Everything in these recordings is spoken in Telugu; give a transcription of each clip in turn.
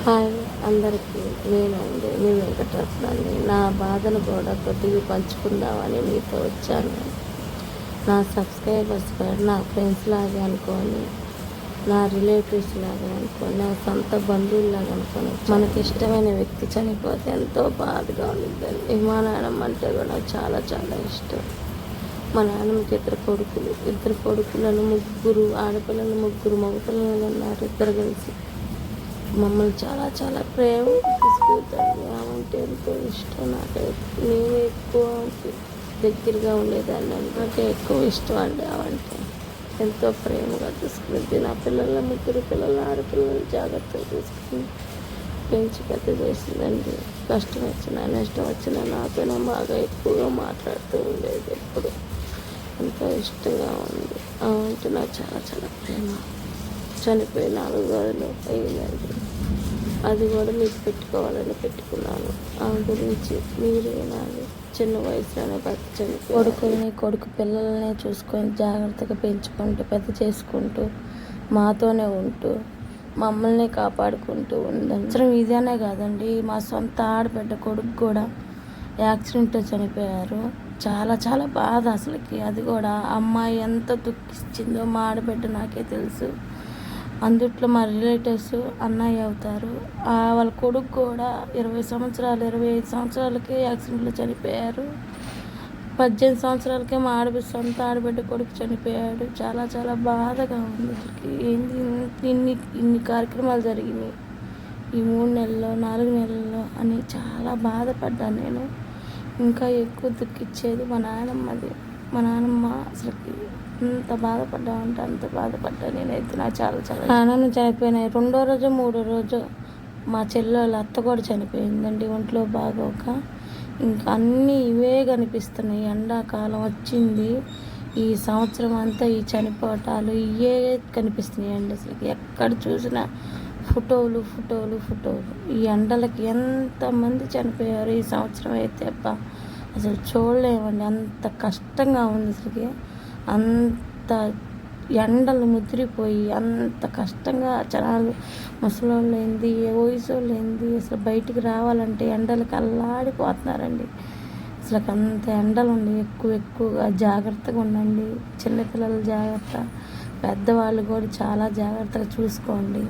హాయ్ అందరికీ, నేనండి మీ వెంకటరత్నాన్ని. నా బాధను కూడా కొద్దిగా పంచుకుందామని మీతో వచ్చాను. నా సబ్స్క్రైబర్స్ కూడా నా ఫ్రెండ్స్ లాగా అనుకొని, నా రిలేటివ్స్ లాగా అనుకొని, నా సొంత బంధువుల్లాగా అనుకొని, మనకి ఇష్టమైన వ్యక్తి చనిపోతే ఎంతో బాధగా ఉంటుందండి. మా నాన్నమ్మ అంటే కూడా చాలా చాలా ఇష్టం. మా నాన్నమ్మకి ఇద్దరు కొడుకులను ముగ్గురు ఆడపిల్లలు, ముగ్గురు మగపిల్లలు ఉన్నారు. ఇద్దరు కలిసి మమ్మల్ని చాలా చాలా ప్రేమ తీసుకుంటాను. ఆమె ఎంతో ఇష్టం నాకైతే. నేను ఎక్కువ దగ్గరగా ఉండేదాన్ని. నాకే ఎక్కువ ఇష్టం అండి. ఆవంటే ఎంతో ప్రేమగా చూసుకుంది. నా ముగ్గురు పిల్లలు ఆడపిల్లలు జాగ్రత్తగా తీసుకుని పెంచి పెద్ద చేసిందండి. కష్టం వచ్చినా నష్టం వచ్చినా నాతోనే బాగా ఎక్కువగా మాట్లాడుతూ ఉండేది. ఎప్పుడు ఎంతో ఇష్టంగా ఉంది. ఆవంటే నాకు చాలా చాలా ప్రేమ. చనిపోయి 4 రోజులు అయిందండి. అది కూడా మీకు పెట్టుకోవాలని పెట్టుకున్నాను. ఆమె గురించి మీరే నాకు చిన్న వయసులోనే భర్త చనిపోయి కొడుకు పిల్లల్ని చూసుకొని జాగ్రత్తగా పెంచుకుంటూ పెద్ద చేసుకుంటూ మాతోనే ఉంటూ మమ్మల్ని కాపాడుకుంటూ ఉందండి. అసలు ఇదేనే కాదండి, మా సొంత ఆడబిడ్డ కొడుకు కూడా యాక్సిడెంట్లో చనిపోయారు. చాలా చాలా బాధ అసలుకి. అది కూడా అమ్మాయి ఎంత దుఃఖించిందో మా ఆడబిడ్డ నాకే తెలుసు. అందుట్లో మా రిలేటివ్స్ అన్నయ్య అవుతారు. వాళ్ళ కొడుకు కూడా 25 సంవత్సరాలకే యాక్సిడెంట్లో చనిపోయారు. 18 సంవత్సరాలకే మా సొంత ఆడబిడ్డ కొడుకు చనిపోయాడు. చాలా చాలా బాధగా ఉంది. అసలుకి ఏంది ఇన్ని కార్యక్రమాలు జరిగినాయి ఈ 3 నెలల్లో 4 నెలల్లో అని చాలా బాధపడ్డాను నేను. ఇంకా ఎక్కువ దుఃఖించేది మా నాయనమ్మది. మా నాయనమ్మ అసలుకి అంత బాధపడ్డామంటే అంత బాధపడ్డా నేనైతే. నాకు చాలా చాలా నాన్నమ్మ చనిపోయినాయి. 2వ రోజు 3వ రోజు మా చెల్లెళ్ళ అత్త కూడా చనిపోయిందండి, ఒంట్లో బాగోక. ఇంకా అన్నీ ఇవే కనిపిస్తున్నాయి. ఎండాకాలం వచ్చింది, ఈ సంవత్సరం అంతా ఈ చనిపోవటాలు ఇవే కనిపిస్తున్నాయండి. అసలు ఎక్కడ చూసినా ఫోటోలు. ఈ ఎండలకి ఎంతమంది చనిపోయారు ఈ సంవత్సరం అయితే అసలు చూడలేమండి. అంత కష్టంగా ఉంది. అసలుకి అంత ఎండలు ముదిరిపోయి అంత కష్టంగా జనాలు, ముసలోళ్ళు ఏంది, వయసు వాళ్ళు ఏంది, అసలు బయటికి రావాలంటే ఎండలకి అల్లాడిపోతున్నారండి. అసలు అంత ఎండలు ఉండి ఎక్కువగా జాగ్రత్తగా ఉండండి. చిన్నపిల్లలు జాగ్రత్త, పెద్దవాళ్ళు కూడా చాలా జాగ్రత్తగా చూసుకోండి.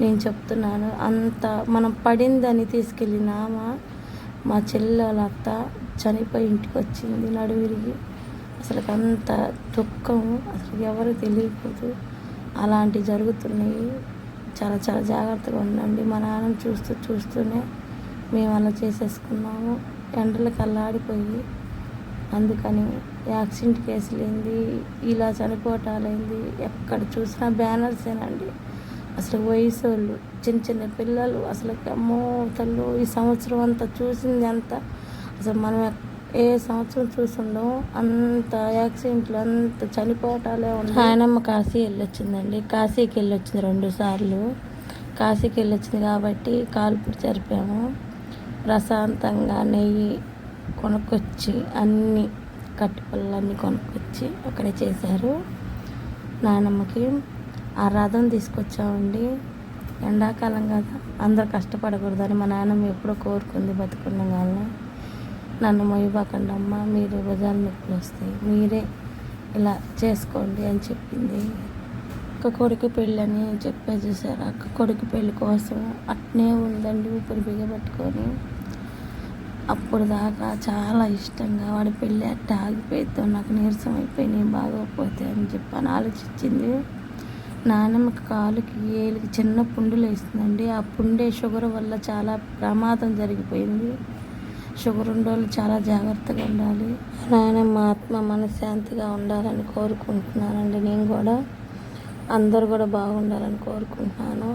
నేను చెప్తున్నాను. అంత మనం పడిందని తీసుకెళ్ళిన మా చెల్లెల అత్త చనిపోయి ఇంటికి వచ్చింది నడువిరిగి. అసలు అంత దుఃఖం అసలు ఎవరు తెలియకూడదు. అలాంటివి జరుగుతున్నాయి. చాలా చాలా జాగ్రత్తగా ఉండండి. మా నాన్నని చూస్తూనే మేము అలా చేసేసుకున్నాము. ఎండలకు అల్లాడిపోయి అందుకని యాక్సిడెంట్ కేసులేంది, ఇలా చనిపోవటాలేంది, ఎక్కడ చూసినా బ్యానర్సేనండి. అసలు వయసు వాళ్ళు, చిన్న పిల్లలు, అసలు అమ్మో తల్లు ఈ సంవత్సరం అంతా చూసింది అంత. అసలు మనం ఏ సంవత్సరం చూసిందో అంత యాక్సిడెంట్లు, అంత చనిపోవటాలే ఉన్నాయి. ఆయనమ్మ కాశీ వెళ్ళొచ్చిందండి. కాశీకి వెళ్ళొచ్చింది 2 సార్లు. కాశీకి వెళ్ళొచ్చింది కాబట్టి కాల్పుడు జరిపాము. ప్రశాంతంగా నెయ్యి కొనుక్కొచ్చి అన్ని కట్టుపళ్ళన్నీ కొనుక్కొచ్చి అక్కడే చేశారు నాయనమ్మకి. ఆ రథం తీసుకొచ్చామండి. ఎండాకాలం కదా, అందరు కష్టపడకూడదని మా నాన్నమ్మ ఎప్పుడో కోరుకుంది బతుకుండగానే. నన్ను మొయ్యబాకండి అమ్మ, మీరు భుజాల నొప్పులు వస్తాయి, మీరే ఇలా చేసుకోండి అని చెప్పింది. అక్క కొడుకు పెళ్ళి అని చెప్పే చూసారు. అక్క కొడుకు పెళ్ళి కోసం అట్నే ఉందండి ఊపిరి బిగబట్టుకొని. అప్పుడు దాకా చాలా ఇష్టంగా వాడి పెళ్ళి అట్ట ఆగిపోయిద్దాం, నాకు నీరసం అయిపోయి నేను బాగోకపోతే అని చెప్పని ఆలోచించింది. నాన్నమ్మకి కాలుకి ఏలికి చిన్న పుండులు వేస్తుందండి. ఆ పుండే షుగర్ వల్ల చాలా ప్రమాదం జరిగిపోయింది. షుగర్ ఉండేవాళ్ళు చాలా జాగ్రత్తగా ఉండాలి. నాయనమ్మ ఆత్మ మనశ్శాంతిగా ఉండాలని కోరుకుంటున్నానండి. నేను కూడా అందరూ కూడా బాగుండాలని కోరుకుంటున్నాను.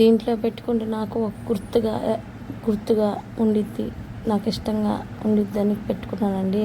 దీంట్లో పెట్టుకుంటే నాకు ఒక గుర్తుగా ఉండిద్ది, నాకు ఇష్టంగా ఉండిద్దని పెట్టుకున్నానండి.